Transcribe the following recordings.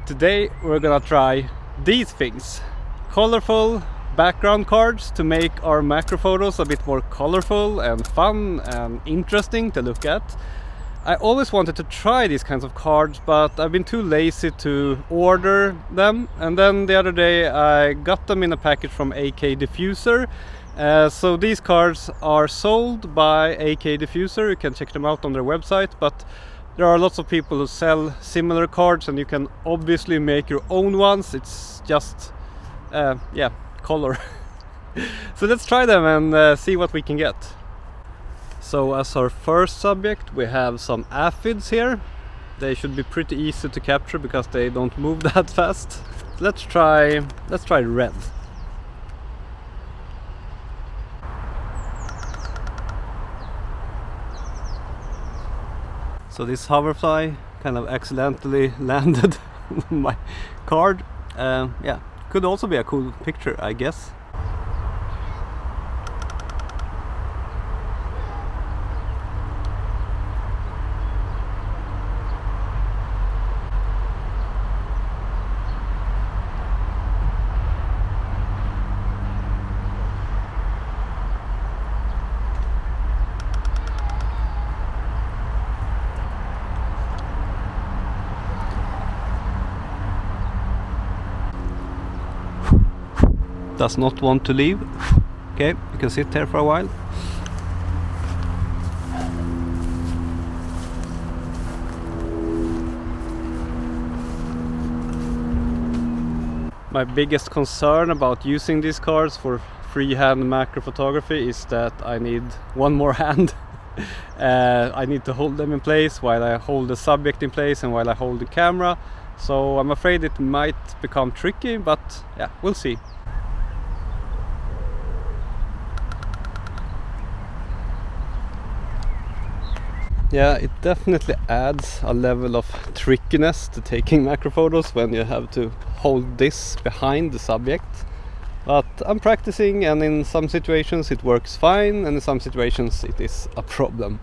Today we're gonna try these things. Colorful background cards to make our macro photos a bit more colorful and fun and interesting to look at. I always wanted to try these kinds of cards, but I've been too lazy to order them, and then the other day I got them in a package from AK Diffuser. So these cards are sold by AK Diffuser. You can check them out on their website, but there are lots of people who sell similar cards, and you can obviously make your own ones. It's just color. So let's try them and see what we can get. So as our first subject we have some aphids here. They should be pretty easy to capture because they don't move that fast. Let's try red. So this hoverfly kind of accidentally landed on my card. Could also be a cool picture, I guess. Does not want to leave. Okay, you can sit there for a while. My biggest concern about using these cards for freehand macro photography is that I need one more hand. I need to hold them in place while I hold the subject in place and while I hold the camera. So I'm afraid it might become tricky, but yeah, we'll see. Yeah, it definitely adds a level of trickiness to taking macro photos when you have to hold this behind the subject. But I'm practicing, and in some situations it works fine, and in some situations it is a problem.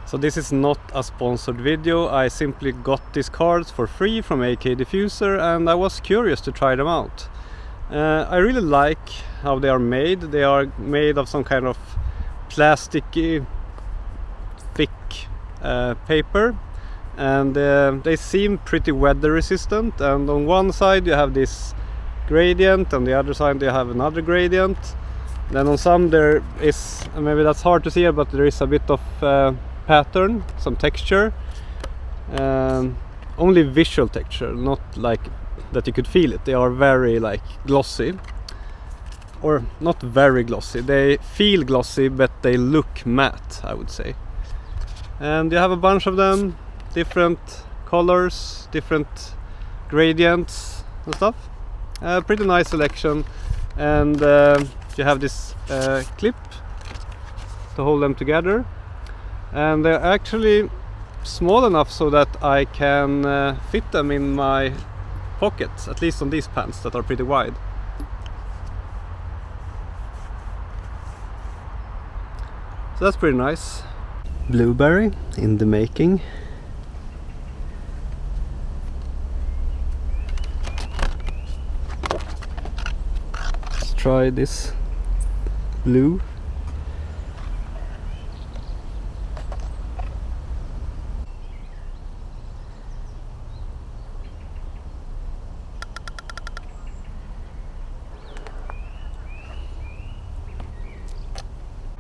So this is not a sponsored video. I simply got these cards for free from AK Diffuser, and I was curious to try them out. I really like how they are made. They are made of some kind of plasticky, thick paper, and they seem pretty weather resistant. And on one side you have this gradient, on the other side you have another gradient. Then on some there is, maybe that's hard to see here, but there is a bit of pattern, some texture, only visual texture, not like that you could feel it. They are very like glossy, or not very glossy. They feel glossy, but they look matte, I would say. And you have a bunch of them, different colors, different gradients and stuff. Pretty nice selection, and you have this clip to hold them together. And they're actually small enough so that I can fit them in my pockets, at least on these pants that are pretty wide. So that's pretty nice. Blueberry in the making. Let's try this blue.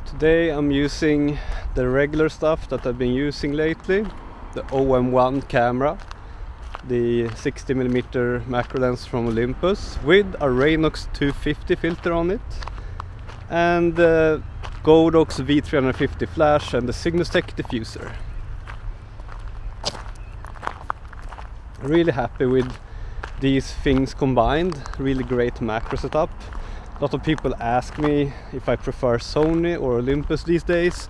Today I'm using the regular stuff that I've been using lately, the OM1 camera, the 60mm macro lens from Olympus with a Raynox 250 filter on it, and the Godox V350 flash and the Cygnus-Tech diffuser. Really happy with these things combined, really great macro setup. A lot of people ask me if I prefer Sony or Olympus these days,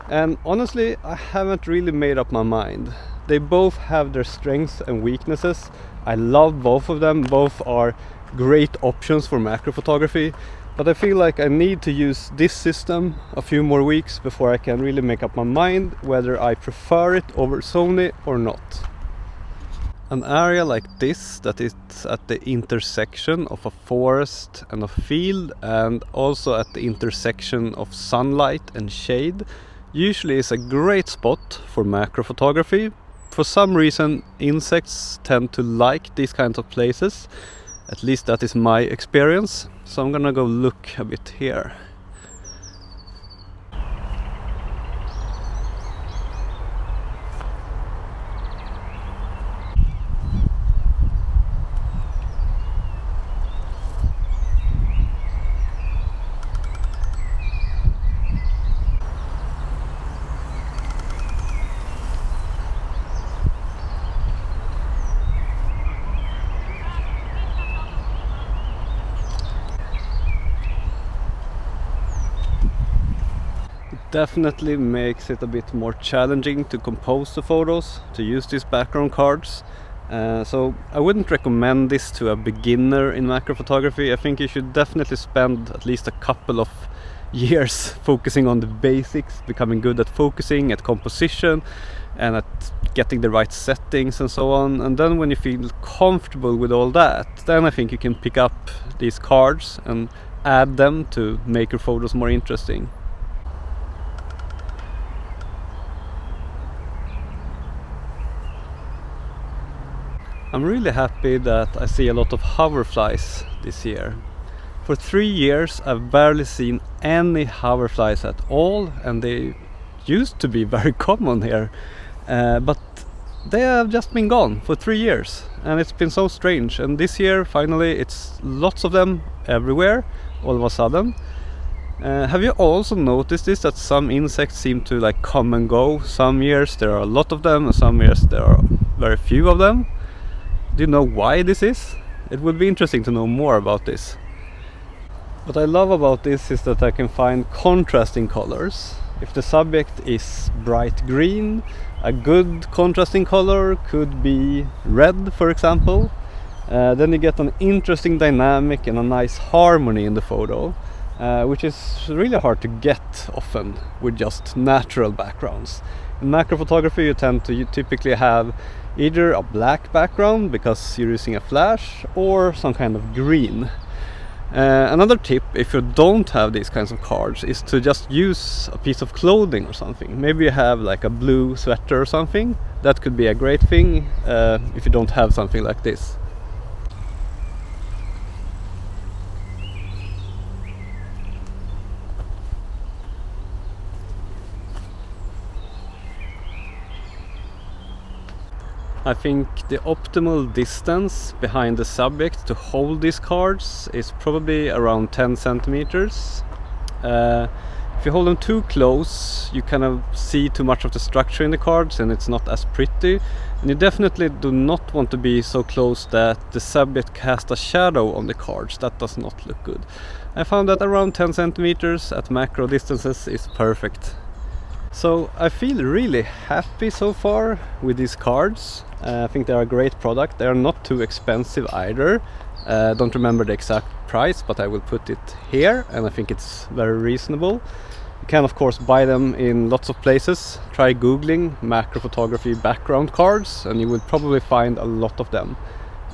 and honestly I haven't really made up my mind. They both have their strengths and weaknesses. I love both of them. Both are great options for macro photography, but I feel like I need to use this system a few more weeks before I can really make up my mind whether I prefer it over Sony or not. An area like this that is at the intersection of a forest and a field, and also at the intersection of sunlight and shade, usually is a great spot for macro photography. For some reason, insects tend to like these kinds of places. At least that is my experience. So I'm gonna go look a bit here. Definitely makes it a bit more challenging to compose the photos, to use these background cards. So I wouldn't recommend this to a beginner in macro photography. I think you should definitely spend at least a couple of years focusing on the basics, becoming good at focusing, at composition, and at getting the right settings and so on. And then when you feel comfortable with all that, then I think you can pick up these cards and add them to make your photos more interesting. I'm really happy that I see a lot of hoverflies this year. For 3 years I've barely seen any hoverflies at all, and they used to be very common here, but they have just been gone for 3 years, and it's been so strange. And this year finally it's lots of them everywhere all of a sudden. Have you also noticed this, that some insects seem to like come and go? Some years there are a lot of them and some years there are very few of them. Do you know why this is? It would be interesting to know more about this. What I love about this is that I can find contrasting colors. If the subject is bright green, a good contrasting color could be red, for example. Then you get an interesting dynamic and a nice harmony in the photo, which is really hard to get often with just natural backgrounds. In macro photography you tend to typically have either a black background because you're using a flash, or some kind of green. Another tip, if you don't have these kinds of cards, is to just use a piece of clothing or something. Maybe you have like a blue sweater or something. That could be a great thing if you don't have something like this. I think the optimal distance behind the subject to hold these cards is probably around 10 centimeters. If you hold them too close, you kind of see too much of the structure in the cards and it's not as pretty. And you definitely do not want to be so close that the subject casts a shadow on the cards. That does not look good. I found that around 10 centimeters at macro distances is perfect. So I feel really happy so far with these cards. I think they are a great product. They are not too expensive either. Don't remember the exact price, but I will put it here, and I think it's very reasonable. You can of course buy them in lots of places. Try googling macro photography background cards and you will probably find a lot of them.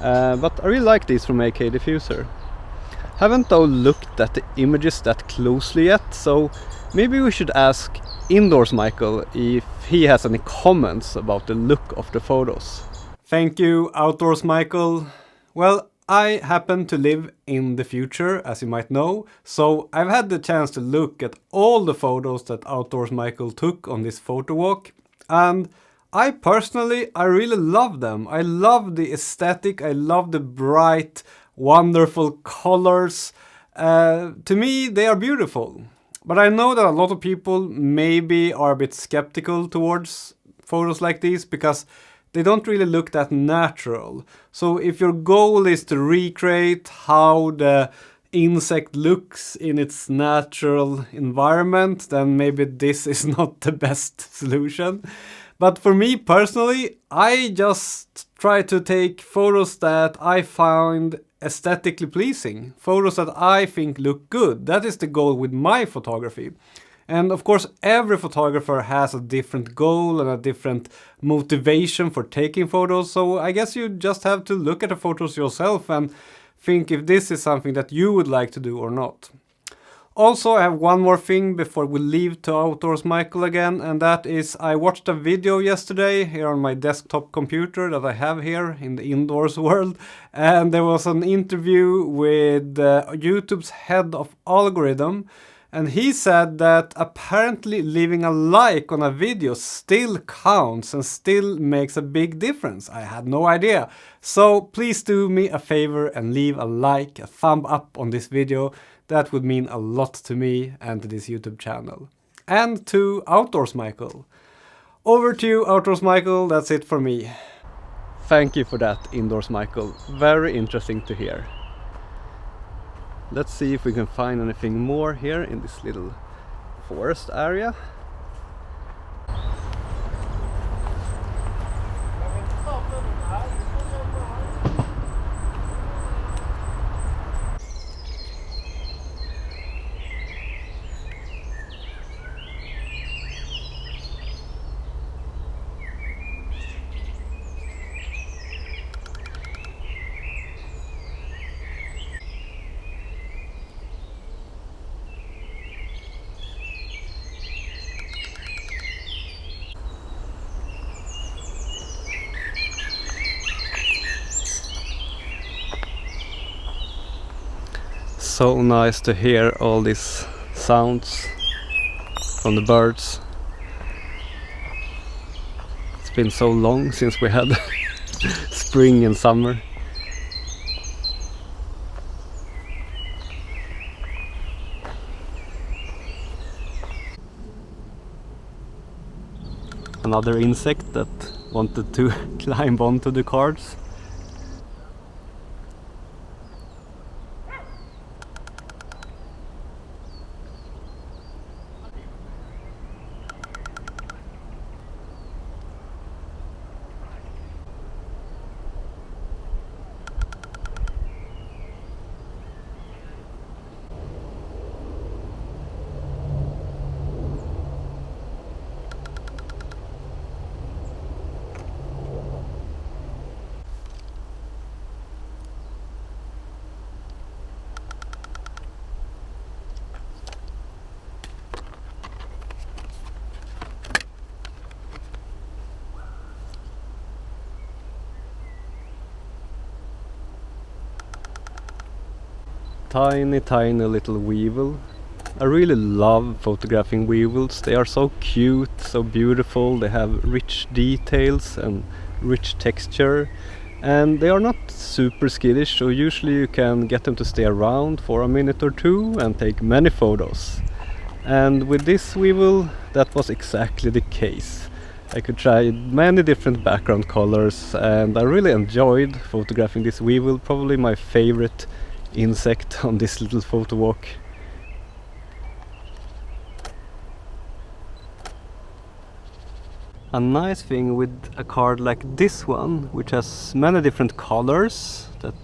But I really like these from AK Diffuser. Haven't though looked at the images that closely yet, so maybe we should ask Indoors Micael if he has any comments about the look of the photos. Thank you, Outdoors Micael. Well, I happen to live in the future, as you might know, so I've had the chance to look at all the photos that Outdoors Micael took on this photo walk, and I really love them. I love the aesthetic, I love the bright, wonderful colors. To me, they are beautiful. But I know that a lot of people maybe are a bit skeptical towards photos like these because they don't really look that natural. So if your goal is to recreate how the insect looks in its natural environment, then maybe this is not the best solution. But for me personally, I just try to take photos that I find aesthetically pleasing. Photos that I think look good. That is the goal with my photography. And of course, every photographer has a different goal and a different motivation for taking photos. So I guess you just have to look at the photos yourself and think if this is something that you would like to do or not. Also, I have one more thing before we leave to Outdoors Micael again, and that is I watched a video yesterday here on my desktop computer that I have here in the indoors world, and there was an interview with YouTube's head of algorithm, and he said that apparently leaving a like on a video still counts and still makes a big difference. I had no idea. So please do me a favor and leave a like, a thumb up on this video. That would mean a lot to me and to this YouTube channel. And to Outdoors Micael. Over to you, Outdoors Micael, that's it for me. Thank you for that, Indoors Micael. Very interesting to hear. Let's see if we can find anything more here in this little forest area. So nice to hear all these sounds from the birds. It's been so long since we had spring and summer. Another insect that wanted to climb onto the cards. Tiny little weevil. I really love photographing weevils. They are so cute, so beautiful. They have rich details and rich texture, and they are not super skittish, so usually you can get them to stay around for a minute or two and take many photos. And with this weevil, that was exactly the case. I could try many different background colors, and I really enjoyed photographing this weevil, probably my favorite insect on this little photo walk. A nice thing with a card like this one, which has many different colors that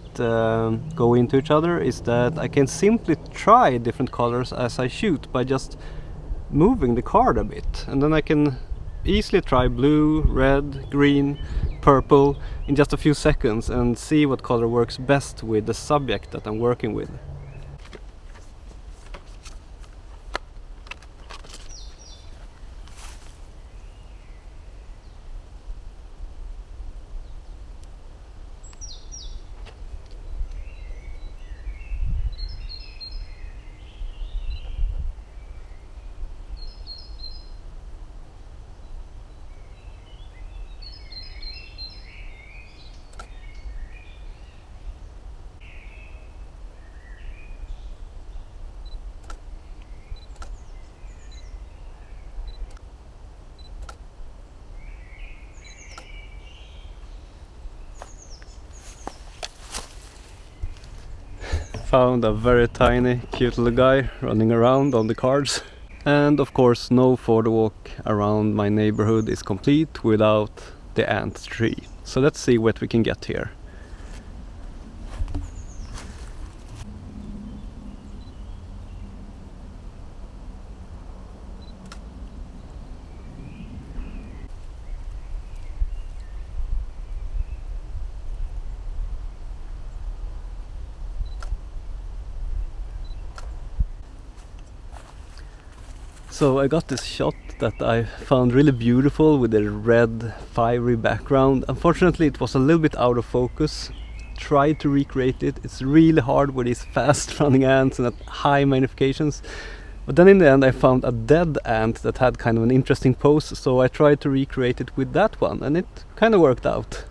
go into each other, is that I can simply try different colors as I shoot by just moving the card a bit, and then I can easily try blue, red, green, purple in just a few seconds and see what color works best with the subject that I'm working with. Found a very tiny, cute little guy running around on the cards. And of course no photo walk around my neighborhood is complete without the ant tree. So let's see what we can get here. So I got this shot that I found really beautiful with a red fiery background. Unfortunately it was a little bit out of focus. Tried to recreate it. It's really hard with these fast running ants and at high magnifications. But then in the end I found a dead ant that had kind of an interesting pose, so I tried to recreate it with that one and it kind of worked out.